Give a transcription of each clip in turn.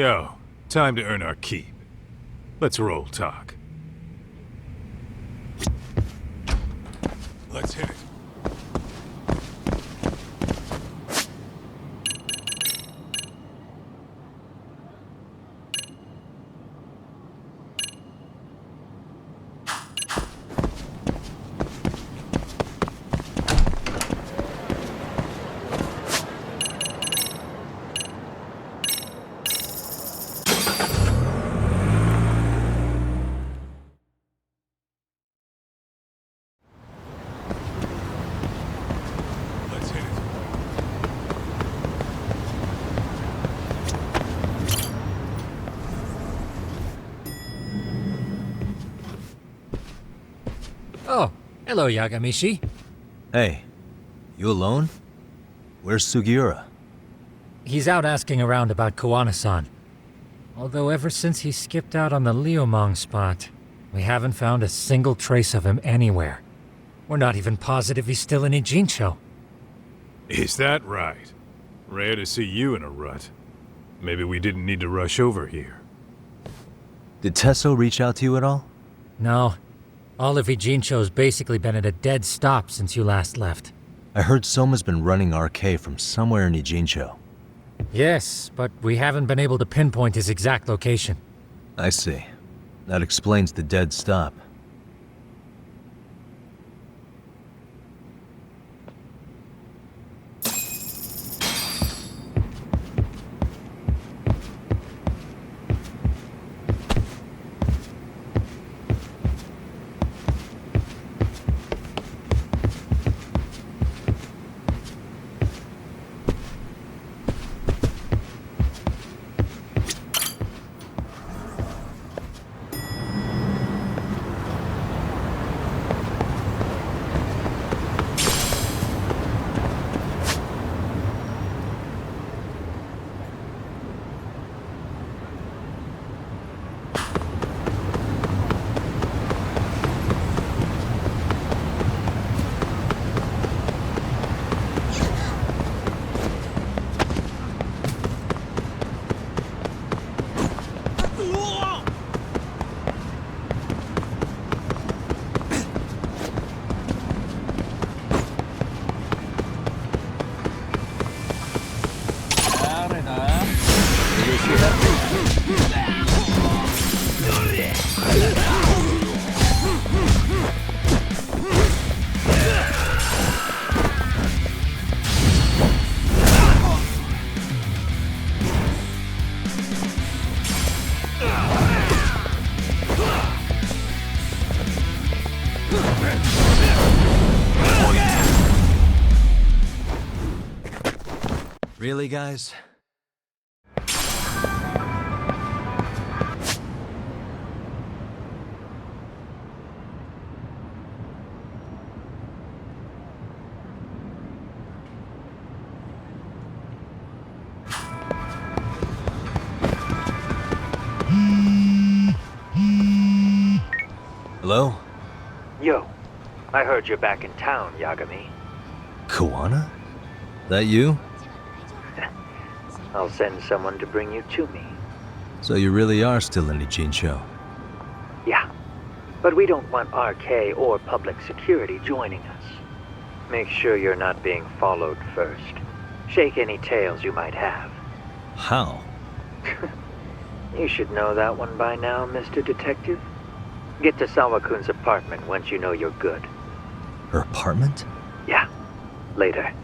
Yo, time to earn our keep. Let's roll talk. Let's hit it. Oh, hello, Yagamishi. Hey, you alone? Where's Sugiura? He's out asking around about Koana-san. Although ever since he skipped out on the Liumang spot, we haven't found a single trace of him anywhere. We're not even positive he's still in Ijincho. Is that right? Rare to see you in a rut. Maybe we didn't need to rush over here. Did Tesso reach out to you at all? No. All of Ijincho's basically been at a dead stop since you last left. I heard Soma's been running RK from somewhere in Ijincho. Yes, but we haven't been able to pinpoint his exact location. I see. That explains the dead stop. Really, guys? Hello? Yo, I heard you're back in town, Yagami. Koana? That you? I'll send someone to bring you to me. So you really are still in Ijincho? Yeah, but we don't want RK or public security joining us. Make sure you're not being followed first. Shake any tails you might have. How? You should know that one by now, Mr. Detective. Get to Sawa-kun's apartment once you know you're good. Her apartment? Yeah, later.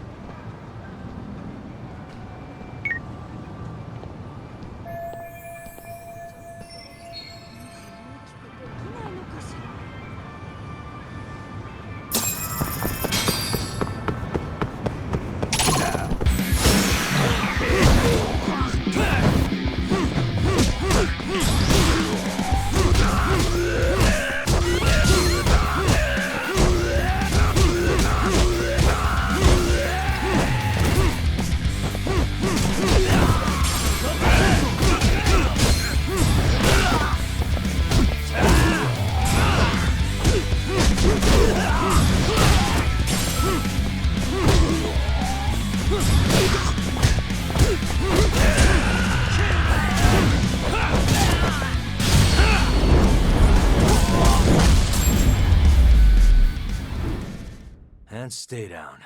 And stay down.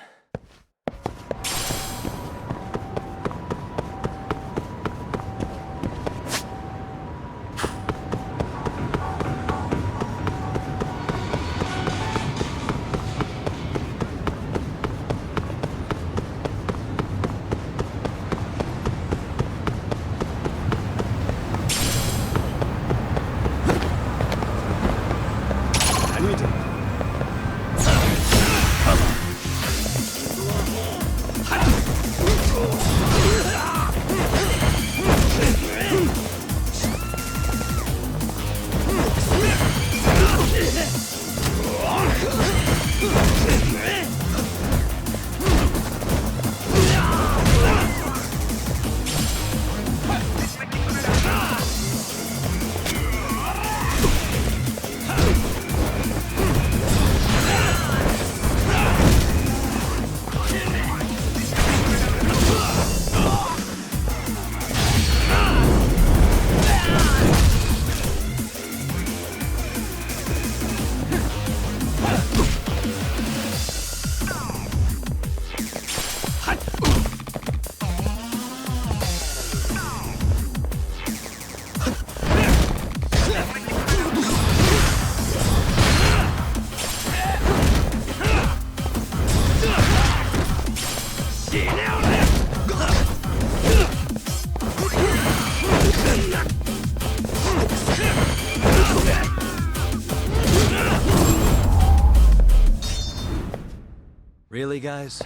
Really, guys?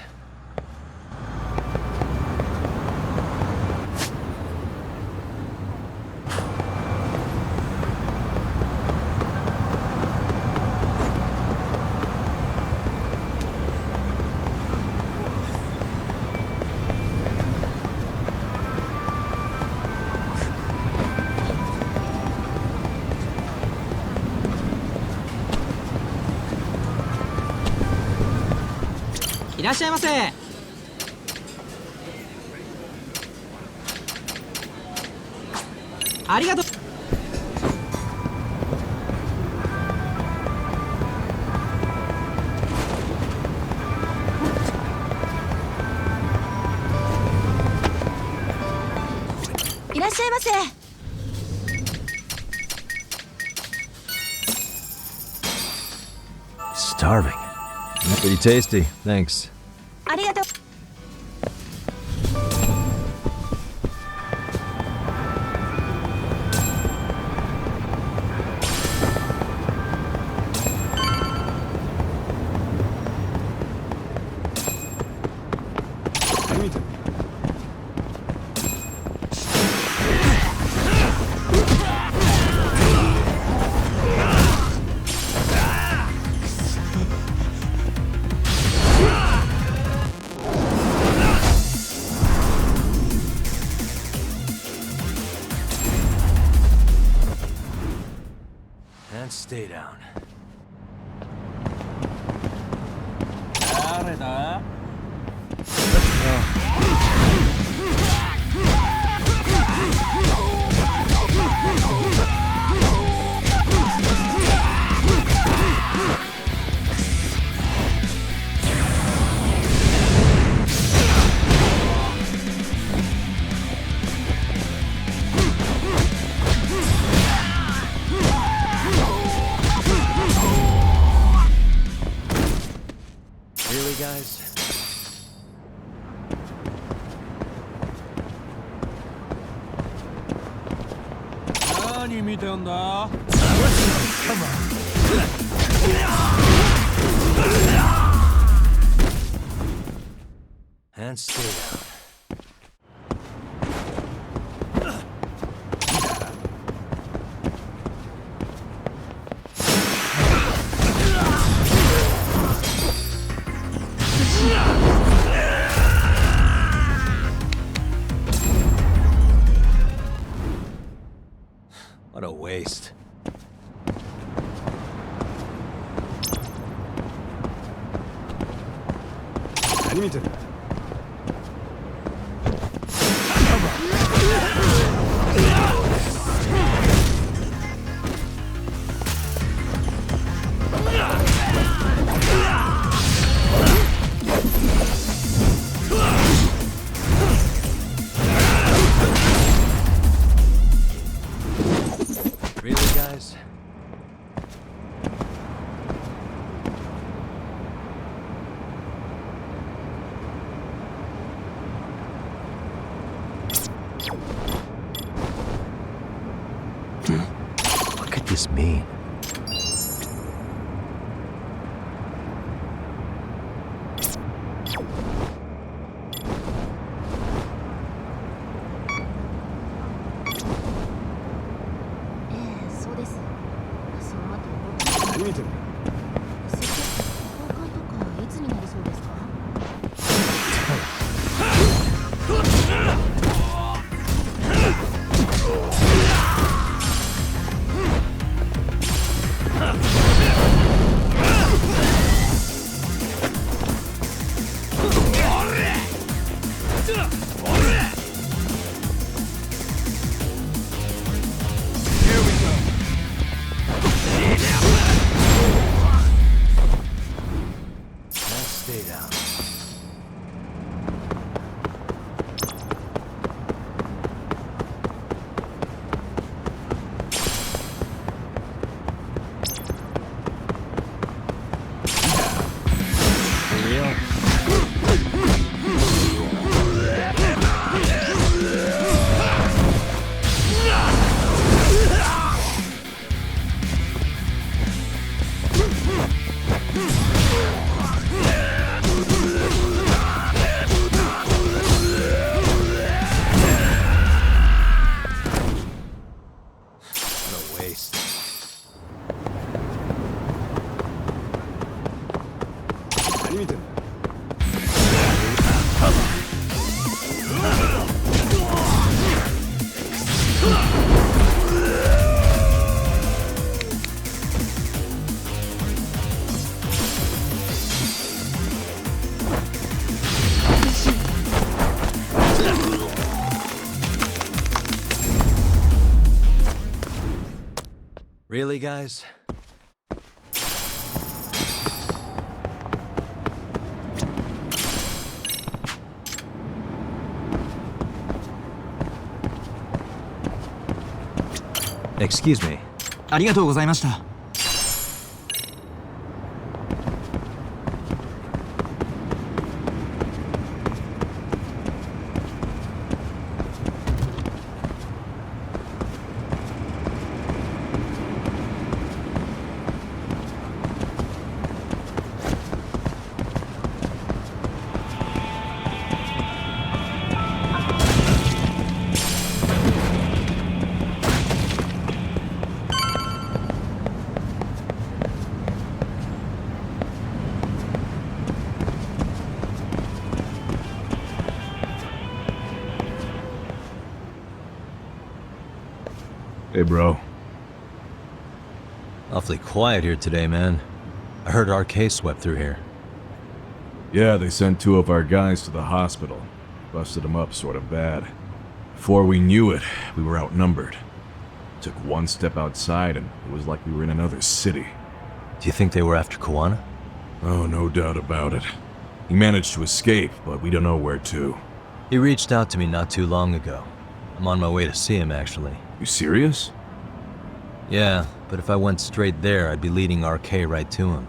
いらっしゃいませ。ありがとう。いらっしゃいませ。Starving. Pretty tasty. Thanks. ありがとう。And stay down. 誰だ？Really, guys? And stay down. What a waste. guys? What could this mean? Stay down. For real? What a waste. Really, guys? Excuse me. ありがとうございました。Hey, bro. Awfully quiet here today, man. I heard RK swept through here. Yeah, they sent 2 of our guys to the hospital. Busted them up sort of bad. Before we knew it, we were outnumbered. Took one step outside and it was like we were in another city. Do you think they were after Koana? Oh, no doubt about it. He managed to escape, but we don't know where to. He reached out to me not too long ago. I'm on my way to see him, actually. You serious? Yeah, but if I went straight there, I'd be leading RK right to him.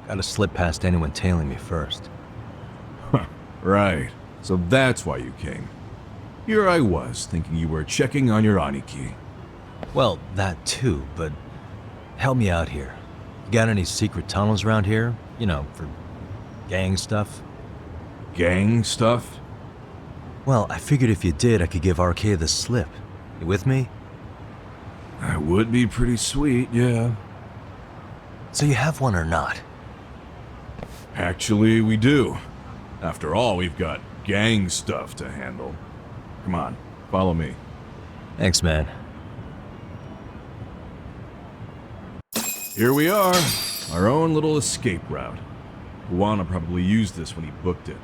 Gotta slip past anyone tailing me first. Right. So that's why you came. Here I was, thinking you were checking on your Aniki. Well, that too, but help me out here. You got any secret tunnels around here? You know, for gang stuff? Gang stuff? Well, I figured if you did, I could give RK the slip. You with me? That would be pretty sweet, yeah. So you have one or not? Actually, we do. After all, we've got gang stuff to handle. Come on, follow me. Thanks, man. Here we are, our own little escape route. Koana probably used this when he booked it.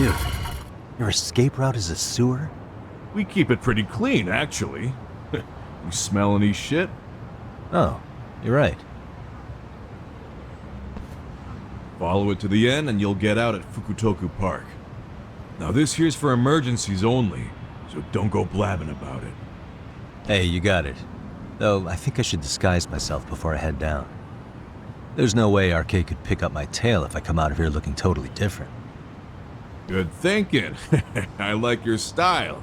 Dude, your escape route is a sewer? We keep it pretty clean, actually. You smell any shit? Oh, you're right. Follow it to the end and you'll get out at Fukutoku Park. Now this here's for emergencies only, so don't go blabbing about it. Hey, you got it. Though, I think I should disguise myself before I head down. There's no way RK could pick up my tail if I come out of here looking totally different. Good thinking. I like your style.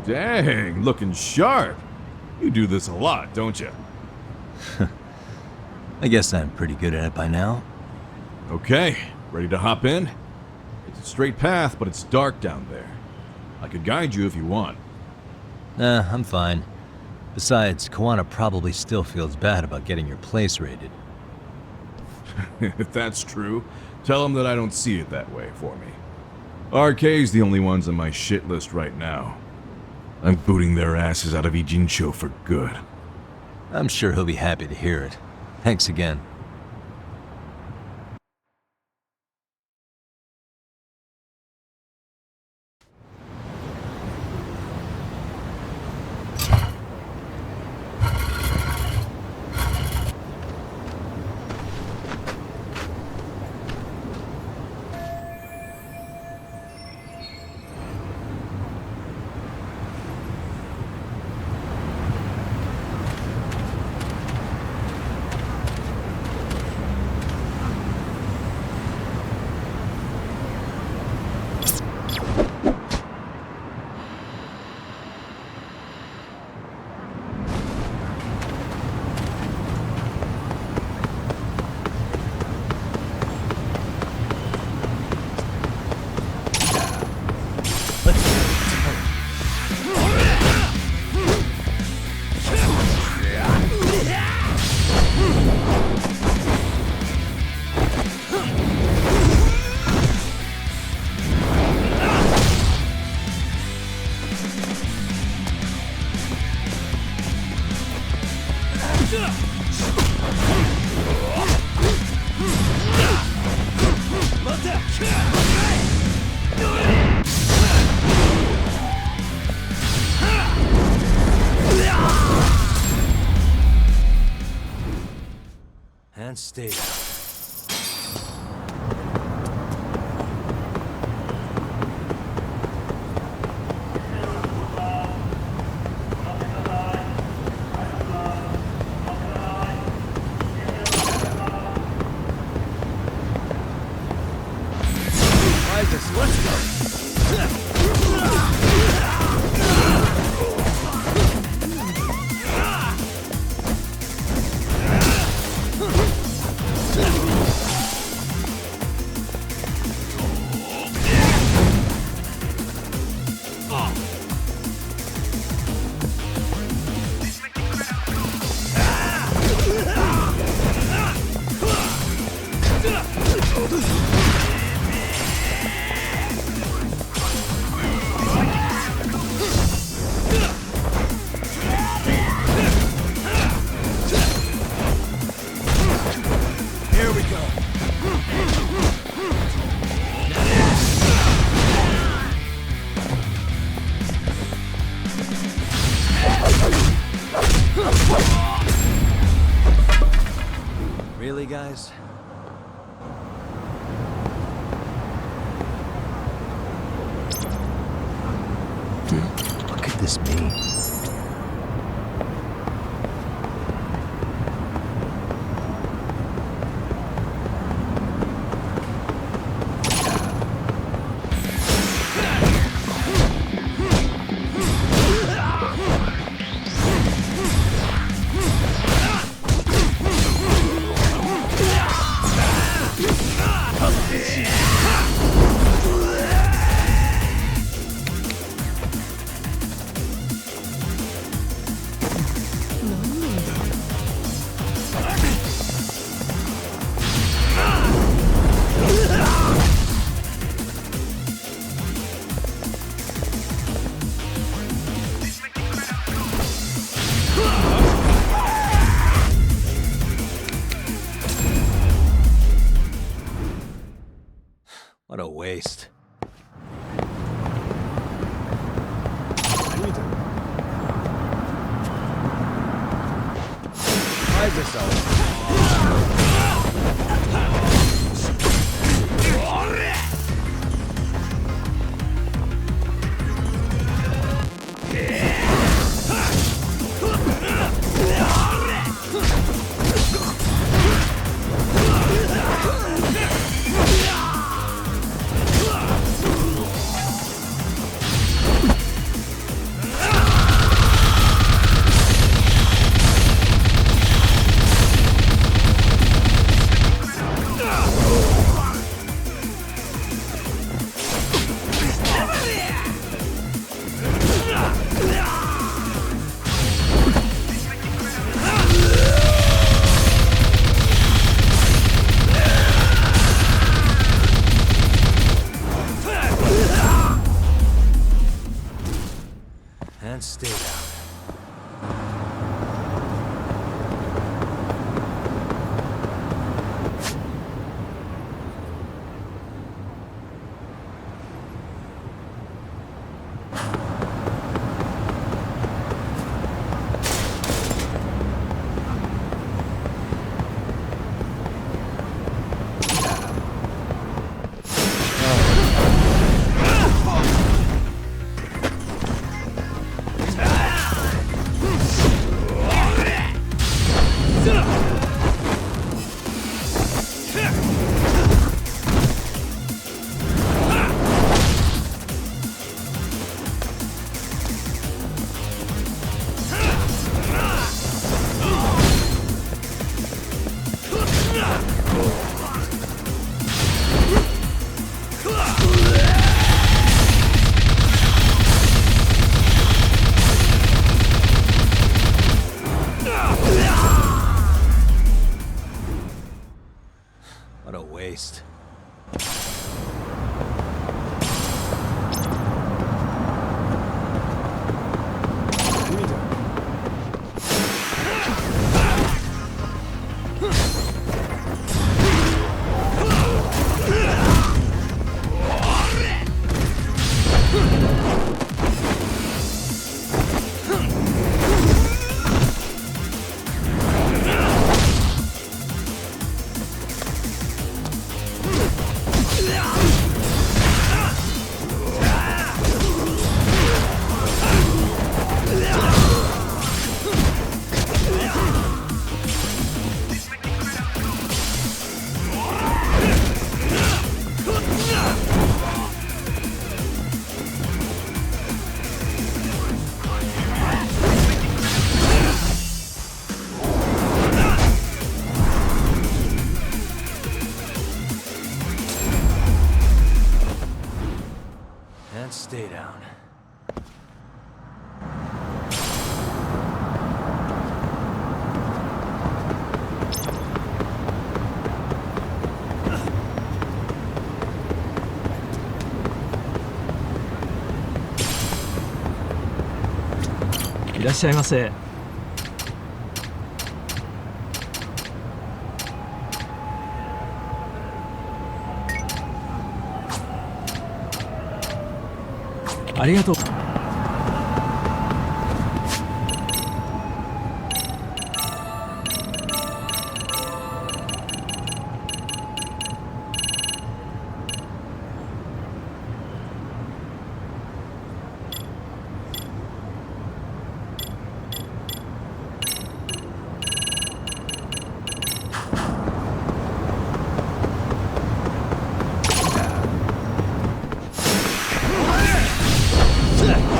Dang, looking sharp. You do this a lot, don't you? I guess I'm pretty good at it by now. Okay, ready to hop in? It's a straight path, but it's dark down there. I could guide you if you want. Nah, I'm fine. Besides, Kawana probably still feels bad about getting your place raided. If that's true, tell him that I don't see it that way for me. RK's the only ones on my shit list right now. I'm booting their asses out of Ijincho for good. I'm sure he'll be happy to hear it. Thanks again. And stay down. Really, guys? What could this mean? disguise yourself. And stay down. What a waste. And stay down. Irasshaimase. ありがとう。Ugh!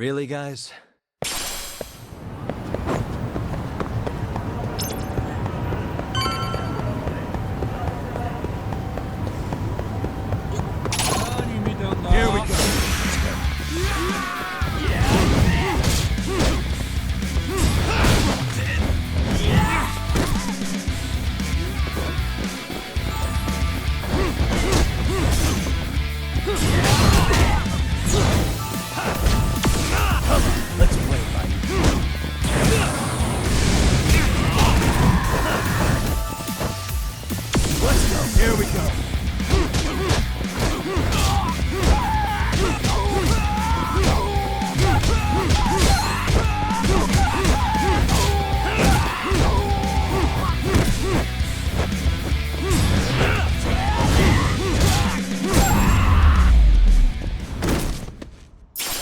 Really, guys? Here we go. Let's play, buddy. Let's go. Here we go.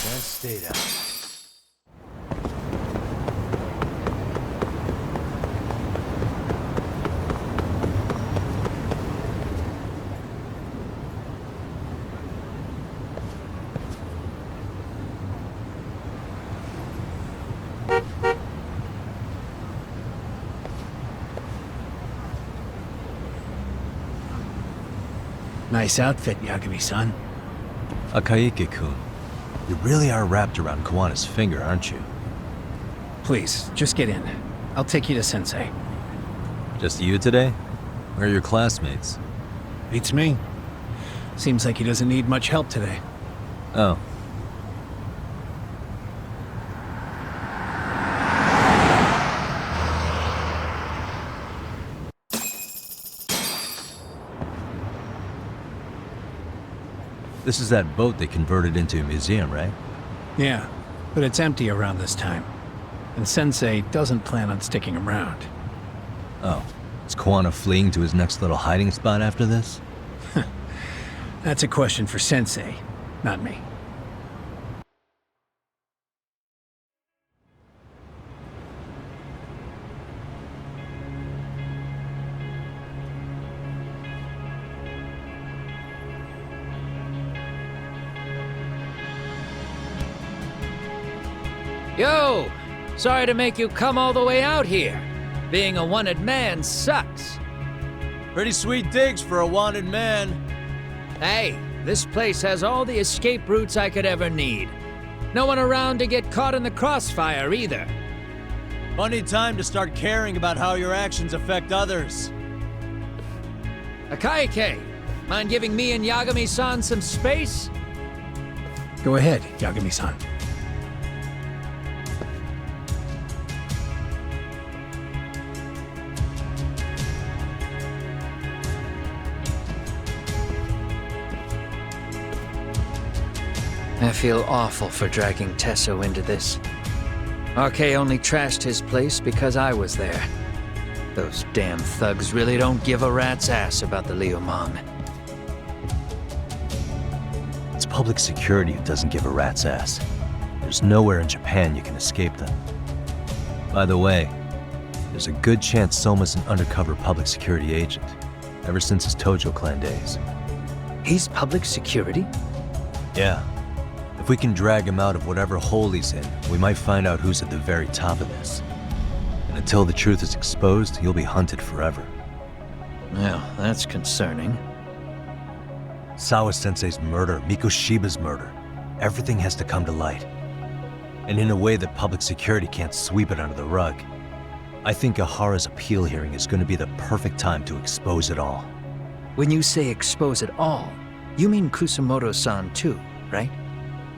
Let's stay down. Nice outfit, Yagami-san. Akaike-kun, you really are wrapped around Kawana's finger, aren't you? Please, just get in. I'll take you to Sensei. Just you today? Where are your classmates? Beats me. Seems like he doesn't need much help today. Oh. This is that boat they converted into a museum, right? Yeah, but it's empty around this time. And Sensei doesn't plan on sticking around. Oh. Is Kawana fleeing to his next little hiding spot after this? That's a question for Sensei, not me. Yo! Sorry to make you come all the way out here. Being a wanted man sucks. Pretty sweet digs for a wanted man. Hey, this place has all the escape routes I could ever need. No one around to get caught in the crossfire either. Funny time to start caring about how your actions affect others. Akaike, mind giving me and Yagami-san some space? Go ahead, Yagami-san. I feel awful for dragging Tesso into this. RK only trashed his place because I was there. Those damn thugs really don't give a rat's ass about the Liumang. It's public security who doesn't give a rat's ass. There's nowhere in Japan you can escape them. By the way, there's a good chance Soma's an undercover public security agent, ever since his Tojo clan days. He's public security? Yeah. If we can drag him out of whatever hole he's in, we might find out who's at the very top of this. And until the truth is exposed, he'll be hunted forever. Well, that's concerning. Sawa-sensei's murder, Mikoshiba's murder, everything has to come to light. And in a way that public security can't sweep it under the rug. I think Ahara's appeal hearing is going to be the perfect time to expose it all. When you say expose it all, you mean Kusumoto-san too, right?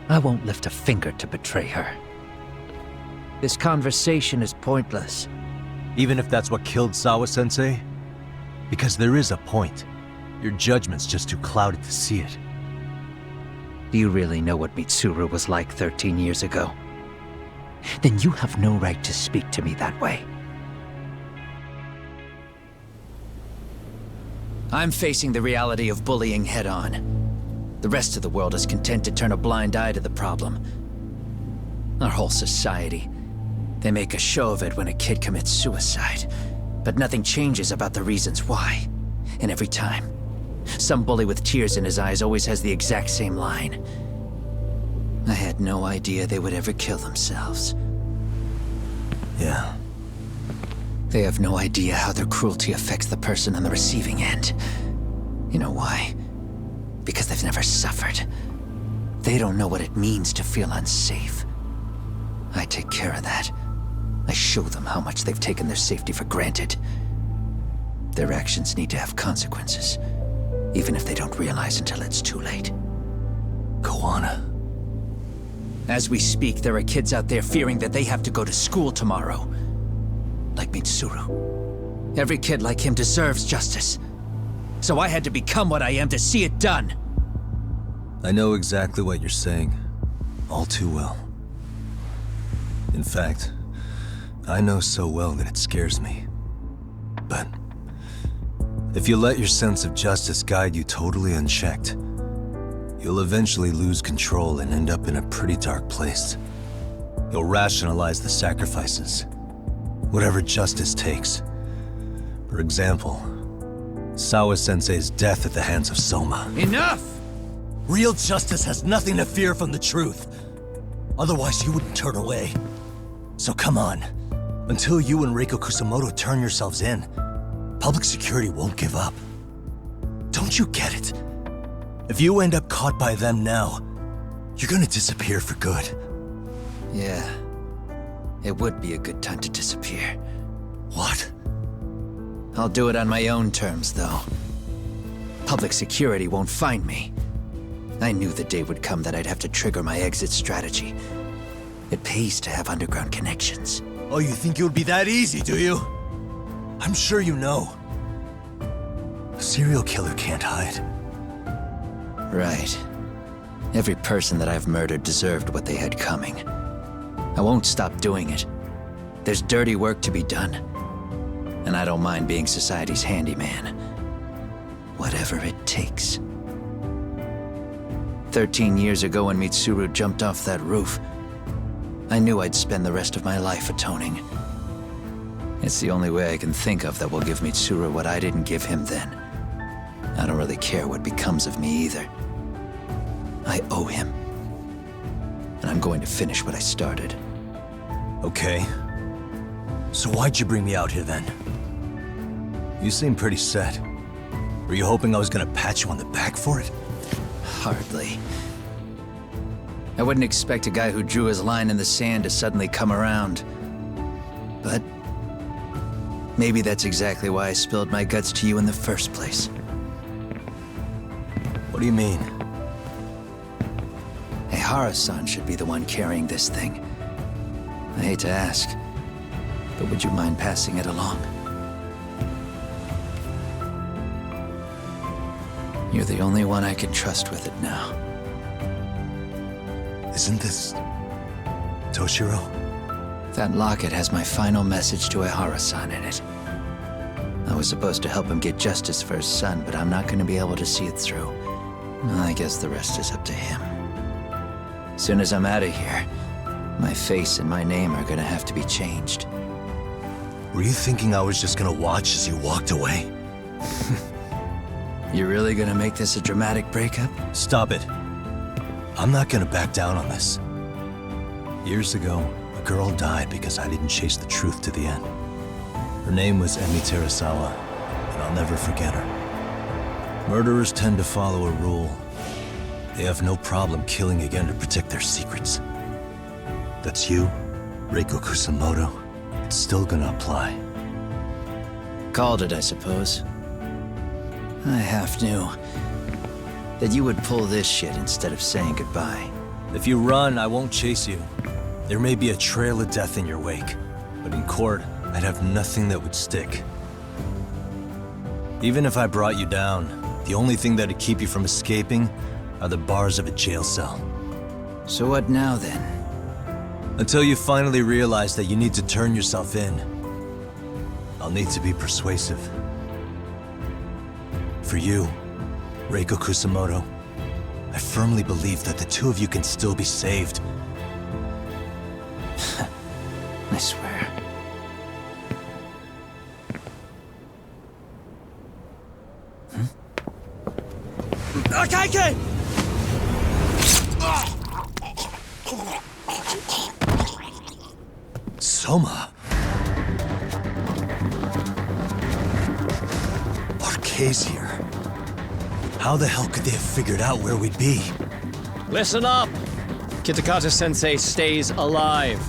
I won't lift a finger to betray her. This conversation is pointless. Even if that's what killed Sawa-sensei? Because there is a point. Your judgment's just too clouded to see it. Do you really know what Mitsuru was like 13 years ago? Then you have no right to speak to me that way. I'm facing the reality of bullying head-on. The rest of the world is content to turn a blind eye to the problem. Our whole society. They make a show of it when a kid commits suicide, but nothing changes about the reasons why. And every time, some bully with tears in his eyes always has the exact same line. I had no idea they would ever kill themselves. Yeah. They have no idea how their cruelty affects the person on the receiving end. You know why? Because they've never suffered. They don't know what it means to feel unsafe. I take care of that. I show them how much they've taken their safety for granted. Their actions need to have consequences, even if they don't realize until it's too late. Koana. As we speak, there are kids out there fearing that they have to go to school tomorrow. Like Mitsuru. Every kid like him deserves justice. So I had to become what I am to see it done. I know exactly what you're saying. All too well. In fact, I know so well that it scares me. But if you let your sense of justice guide you totally unchecked, you'll eventually lose control and end up in a pretty dark place. You'll rationalize the sacrifices, whatever justice takes. For example, Sawa-sensei's death at the hands of Soma. Enough! Real justice has nothing to fear from the truth. Otherwise, you wouldn't turn away. So come on. Until you and Reiko Kusamoto turn yourselves in, public security won't give up. Don't you get it? If you end up caught by them now, you're gonna disappear for good. Yeah. It would be a good time to disappear. What? I'll do it on my own terms, though. Public security won't find me. I knew the day would come that I'd have to trigger my exit strategy. It pays to have underground connections. Oh, you think it would be that easy, do you? I'm sure you know. A serial killer can't hide. Right. Every person that I've murdered deserved what they had coming. I won't stop doing it. There's dirty work to be done. And I don't mind being society's handyman. Whatever it takes. 13 years ago when Mitsuru jumped off that roof, I knew I'd spend the rest of my life atoning. It's the only way I can think of that will give Mitsuru what I didn't give him then. I don't really care what becomes of me either. I owe him. And I'm going to finish what I started. Okay. So why'd you bring me out here then? You seem pretty set. Were you hoping I was gonna pat you on the back for it? Hardly. I wouldn't expect a guy who drew his line in the sand to suddenly come around. But maybe that's exactly why I spilled my guts to you in the first place. What do you mean? Ehara-san should be the one carrying this thing. I hate to ask, but would you mind passing it along? You're the only one I can trust with it now. Isn't this... Toshiro? That locket has my final message to Ehara-san in it. I was supposed to help him get justice for his son, but I'm not going to be able to see it through. I guess the rest is up to him. Soon as I'm out of here, my face and my name are going to have to be changed. Were you thinking I was just gonna watch as you walked away? You really going to make this a dramatic breakup? Stop it. I'm not gonna back down on this. Years ago, a girl died because I didn't chase the truth to the end. Her name was Emi Terasawa, and I'll never forget her. Murderers tend to follow a rule. They have no problem killing again to protect their secrets. That's you, Reiko Kusamoto. It's still gonna apply. Called it, I suppose. I half knew that you would pull this shit instead of saying goodbye. If you run, I won't chase you. There may be a trail of death in your wake, but in court, I'd have nothing that would stick. Even if I brought you down, the only thing that'd keep you from escaping are the bars of a jail cell. So what now, then? Until you finally realize that you need to turn yourself in, I'll need to be persuasive. For you, Reiko Kusamoto, I firmly believe that the two of you can still be saved. I swear. Akaike! Soma. RK's here. How the hell could they have figured out where we'd be? Listen up! Kitakata-sensei stays alive.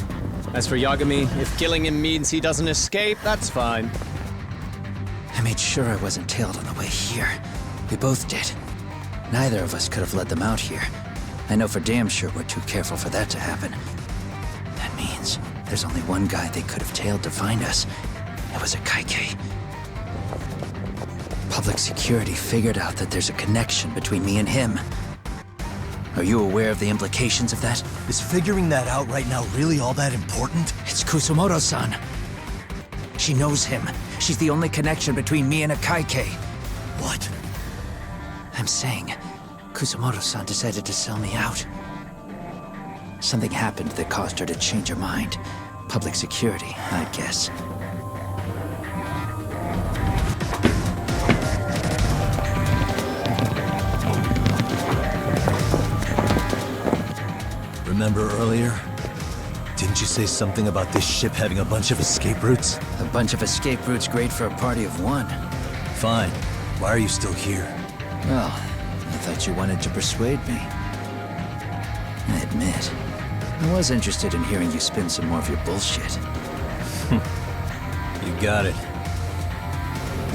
As for Yagami, if killing him means he doesn't escape, that's fine. I made sure I wasn't tailed on the way here. We both did. Neither of us could have led them out here. I know for damn sure we're too careful for that to happen. That means there's only one guy they could have tailed to find us. It was a Kaike. Public security figured out that there's a connection between me and him. Are you aware of the implications of that? Is figuring that out right now really all that important? It's Kusumoto-san. She knows him. She's the only connection between me and a Kaike. What? I'm saying, Kusumoto-san decided to sell me out. Something happened that caused her to change her mind. Public security, I guess. Remember earlier? Didn't you say something about this ship having a bunch of escape routes? A bunch of escape routes great for a party of one. Fine. Why are you still here? Well, I thought you wanted to persuade me. I admit, I was interested in hearing you spin some more of your bullshit. You got it.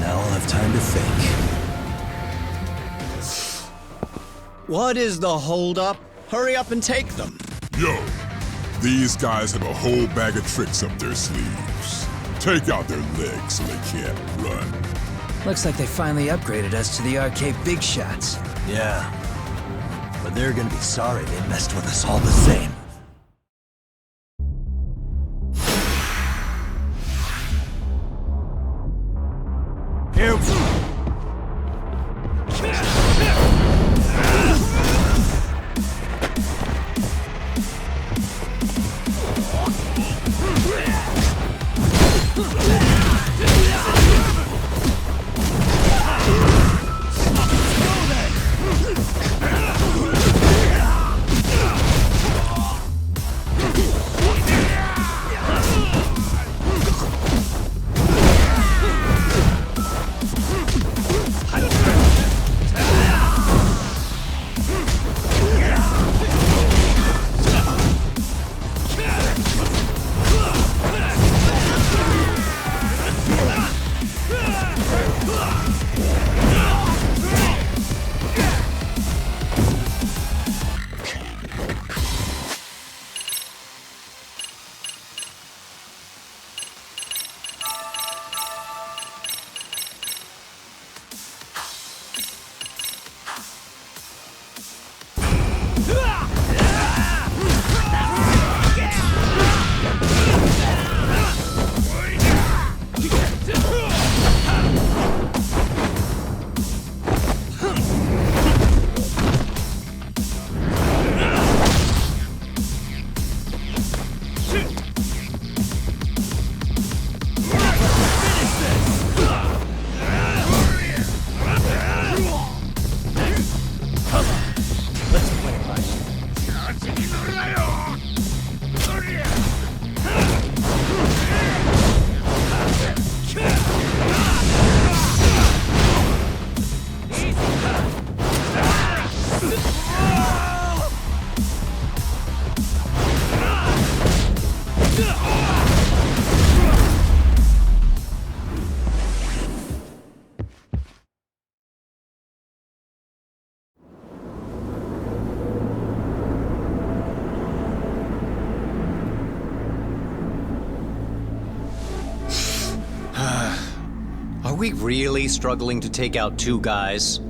Now I'll have time to think. What is the holdup? Hurry up and take them. Yo, these guys have a whole bag of tricks up their sleeves. Take out their legs so they can't run. Looks like they finally upgraded us to the arcade big shots. Yeah. But they're gonna be sorry they messed with us all the same. Here. Are we really struggling to take out two guys?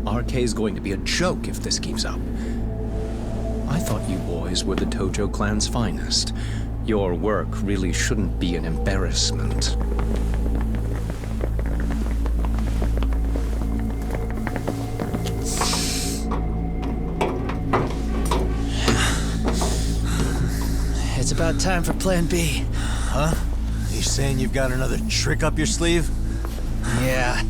RK's going to be a joke if this keeps up. I thought you boys were the Tojo clan's finest. Your work really shouldn't be an embarrassment. It's about time for Plan B. Huh? You saying you've got another trick up your sleeve? Yeah,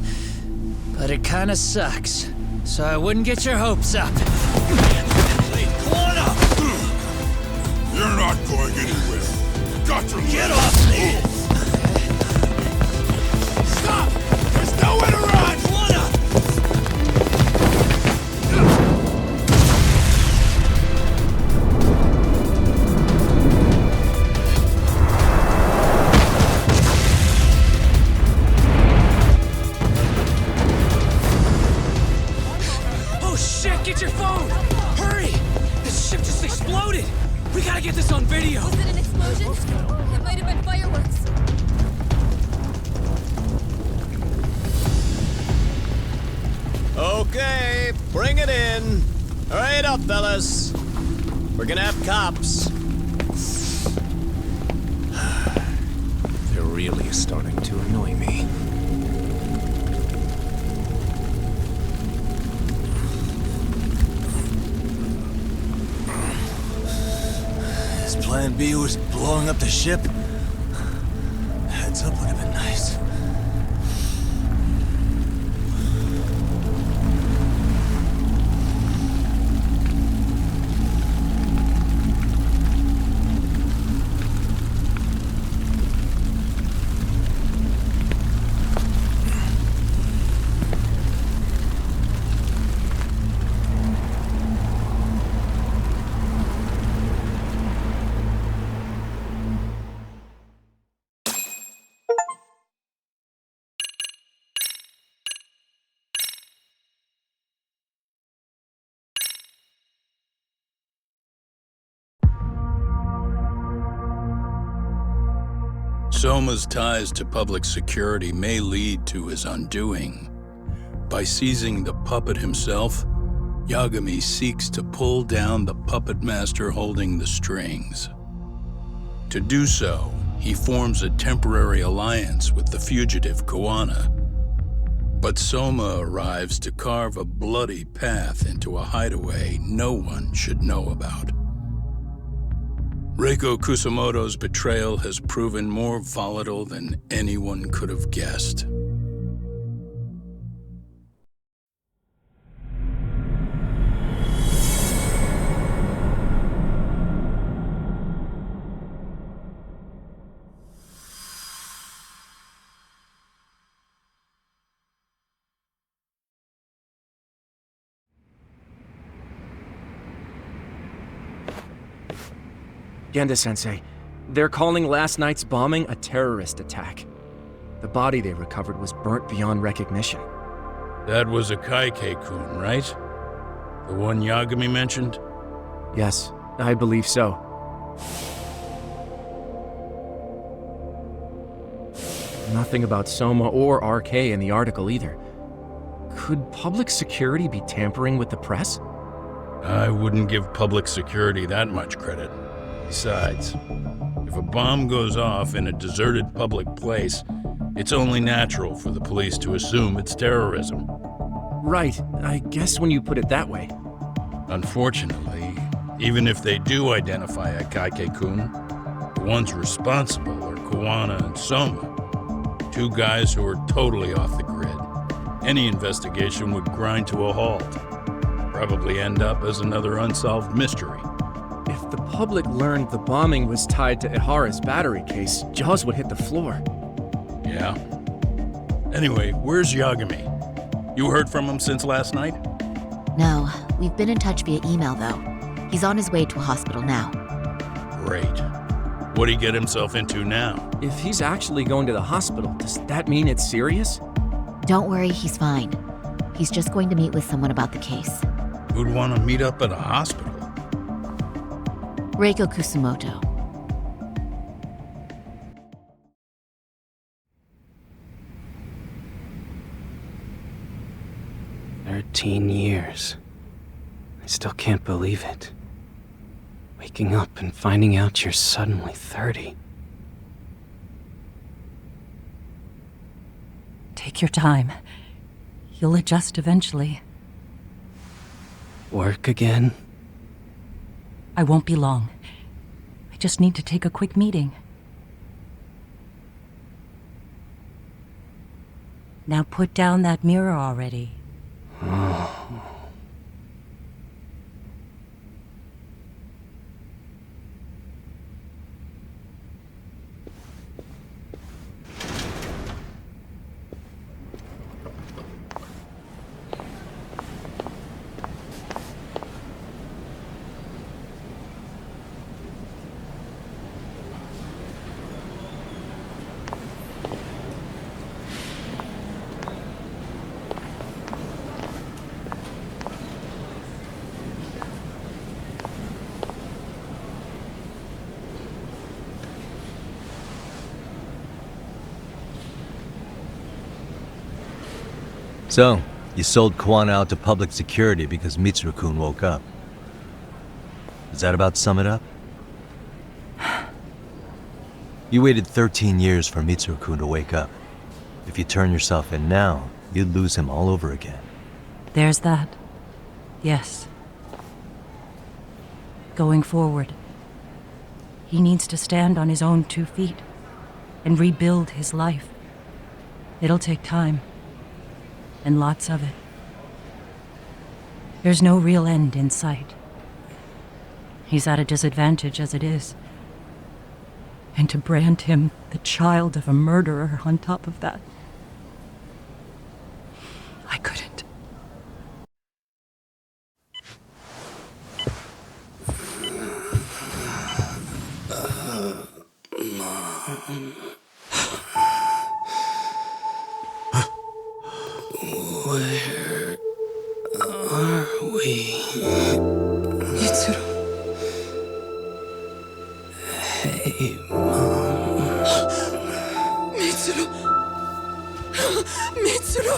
but it kinda sucks. So I wouldn't get your hopes up. You're not going anywhere. Got to get off! it up, fellas. We're gonna have cops. They're really starting to annoy me. His plan B was blowing up the ship. Heads up would have been nice. Soma's ties to public security may lead to his undoing. By seizing the puppet himself, Yagami seeks to pull down the puppet master holding the strings. To do so, he forms a temporary alliance with the fugitive Kuwana. But Soma arrives to carve a bloody path into a hideaway no one should know about. Reiko Kusamoto's betrayal has proven more volatile than anyone could have guessed. Genda-sensei, they're calling last night's bombing a terrorist attack. The body they recovered was burnt beyond recognition. That was a Kaike-kun, right? The one Yagami mentioned? Yes, I believe so. Nothing about Soma or RK in the article either. Could public security be tampering with the press? I wouldn't give public security that much credit. Besides, if a bomb goes off in a deserted public place, it's only natural for the police to assume it's terrorism. Right, I guess when you put it that way. Unfortunately, even if they do identify a Kaike-kun, the ones responsible are Kuwana and Soma, two guys who are totally off the grid. Any investigation would grind to a halt, probably end up as another unsolved mystery. If the public learned the bombing was tied to Ihara's battery case, jaws would hit the floor. Yeah. Anyway, where's Yagami? You heard from him since last night? No, we've been in touch via email though. He's on his way to a hospital now. Great. What'd he get himself into now? If he's actually going to the hospital, does that mean it's serious? Don't worry, he's fine. He's just going to meet with someone about the case. Who'd want to meet up at a hospital? Reiko Kusumoto. "13 years. I still can't believe it. Waking up and finding out you're suddenly 30. Take your time. You'll adjust eventually. Work again? I won't be long. I just need to take a quick meeting. Now put down that mirror already. Oh. So, you sold Kuwana out to public security because Mitsuru-kun woke up. Does that about sum it up? You waited 13 years for Mitsuru-kun to wake up. If you turn yourself in now, you'd lose him all over again. There's that. Yes. Going forward, he needs to stand on his own 2 feet and rebuild his life. It'll take time, and lots of it. There's no real end in sight. He's at a disadvantage as it is. And to brand him the child of a murderer on top of that, I couldn't. Where are we? Mitsuru. Hey, Mom. Mitsuru! Mitsuru!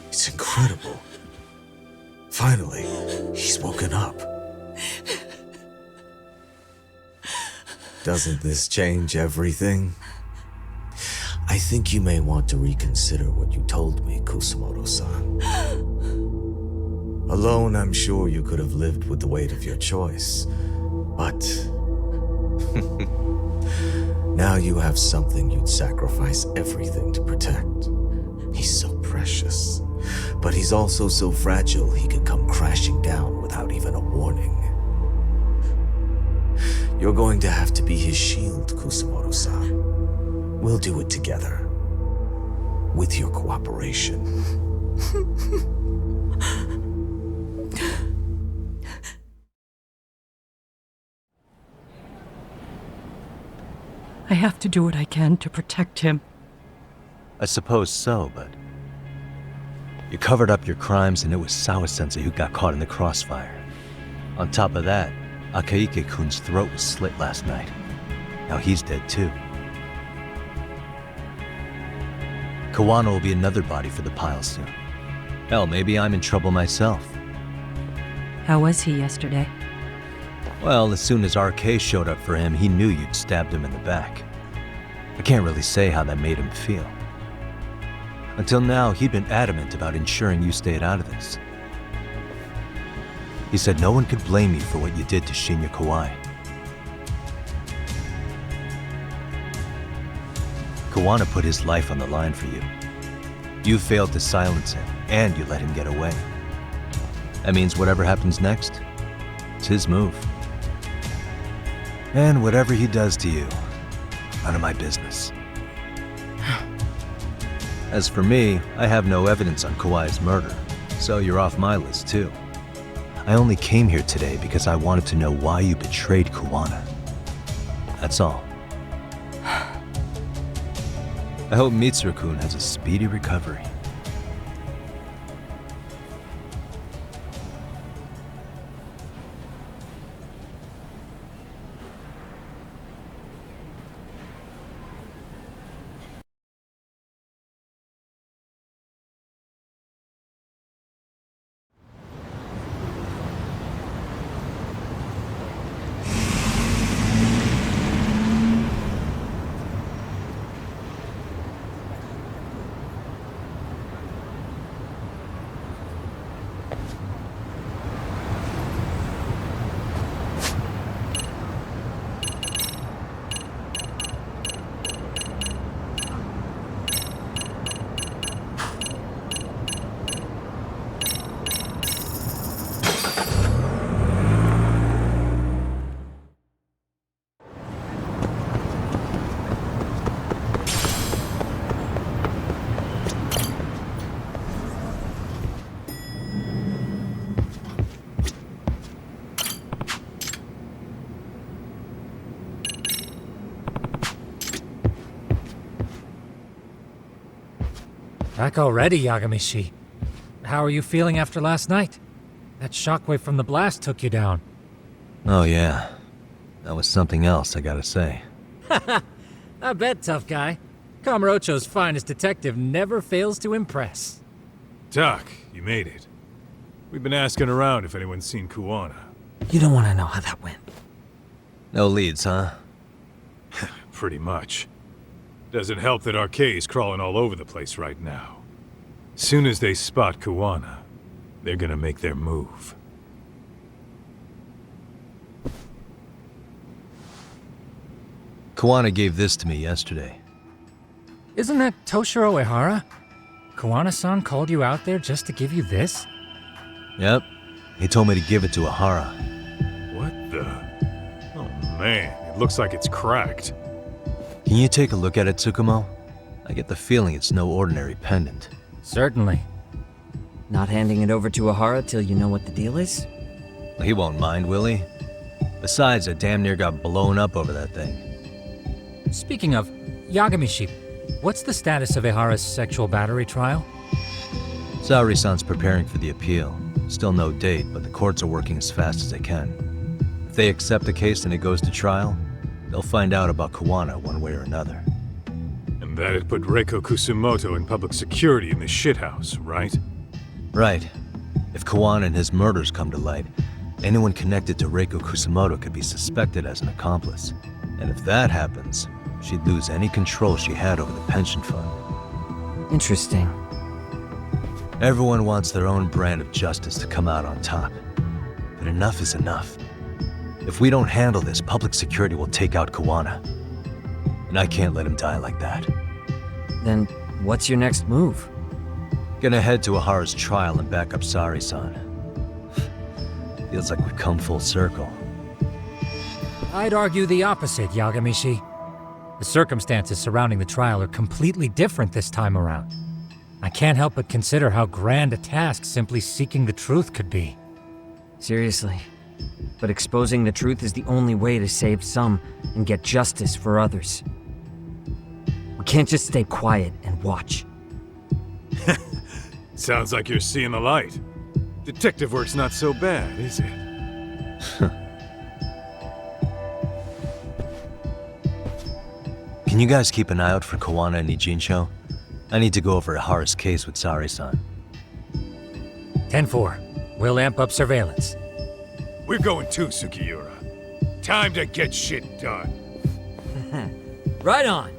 It's incredible. Finally, he's woken up. Doesn't this change everything? I think you may want to reconsider what you told me, Kusumoto-san. Alone, I'm sure you could have lived with the weight of your choice, but now you have something you'd sacrifice everything to protect. He's so precious, but he's also so fragile he could come crashing down without even a warning. You're going to have to be his shield, Kusumoto-san. We'll do it together. With your cooperation. I have to do what I can to protect him. I suppose so, but... You covered up your crimes and it was Sawa-sensei who got caught in the crossfire. On top of that, Akaike-kun's throat was slit last night. Now he's dead too. Kawano will be another body for the pile soon. Hell, maybe I'm in trouble myself. How was he yesterday? Well, as soon as RK showed up for him, he knew you'd stabbed him in the back. I can't really say how that made him feel. Until now, he'd been adamant about ensuring you stayed out of this. He said no one could blame you for what you did to Shinya Kawai. Kawana put his life on the line for you. You failed to silence him, and you let him get away. That means whatever happens next, it's his move. And whatever he does to you, none of my business. As for me, I have no evidence on Kawai's murder, so you're off my list too. I only came here today because I wanted to know why you betrayed Kawana. That's all. I hope Mitsuru-kun has a speedy recovery. Back already, Yagami-shi. How are you feeling after last night? That shockwave from the blast took you down. Oh yeah, that was something else, I gotta say. I bet, tough guy. Kamurocho's finest detective never fails to impress. Doc, you made it. We've been asking around if anyone's seen Kuwana. You don't want to know how that went. No leads, huh? Pretty much. Doesn't help that RK's crawling all over the place right now. Soon as they spot Kuwana, they're gonna make their move. Kuwana gave this to me yesterday. Isn't that Toshiro Ehara? Kuwana-san called you out there just to give you this? Yep. He told me to give it to Ehara. What the? Oh man, it looks like it's cracked. Can you take a look at it, Tsukumo? I get the feeling it's no ordinary pendant. Certainly. Not handing it over to Ehara till you know what the deal is? He won't mind, will he? Besides, I damn near got blown up over that thing. Speaking of, Yagami-shi, what's the status of Ehara's sexual battery trial? Saori-san's preparing for the appeal. Still no date, but the courts are working as fast as they can. If they accept the case and it goes to trial, they'll find out about Kuwana one way or another. And that'd put Reiko Kusumoto in public security in the shithouse, right? Right. If Kuwana and his murders come to light, anyone connected to Reiko Kusumoto could be suspected as an accomplice. And if that happens, she'd lose any control she had over the pension fund. Interesting. Everyone wants their own brand of justice to come out on top. But enough is enough. If we don't handle this, public security will take out Kuwana. And I can't let him die like that. Then what's your next move? Gonna head to Ehara's trial and back up Saori-san. Feels like we've come full circle. I'd argue the opposite, Yagami-shi. The circumstances surrounding the trial are completely different this time around. I can't help but consider how grand a task simply seeking the truth could be. Seriously. But exposing the truth is the only way to save some and get justice for others. We can't just stay quiet and watch. Sounds like you're seeing the light. Detective work's not so bad, is it? Can you guys keep an eye out for Kuwana and Ijincho? I need to go over Ehara's case with Saori-san. 10-4. We'll amp up surveillance. We're going too, Sukiura. Time to get shit done. Right on.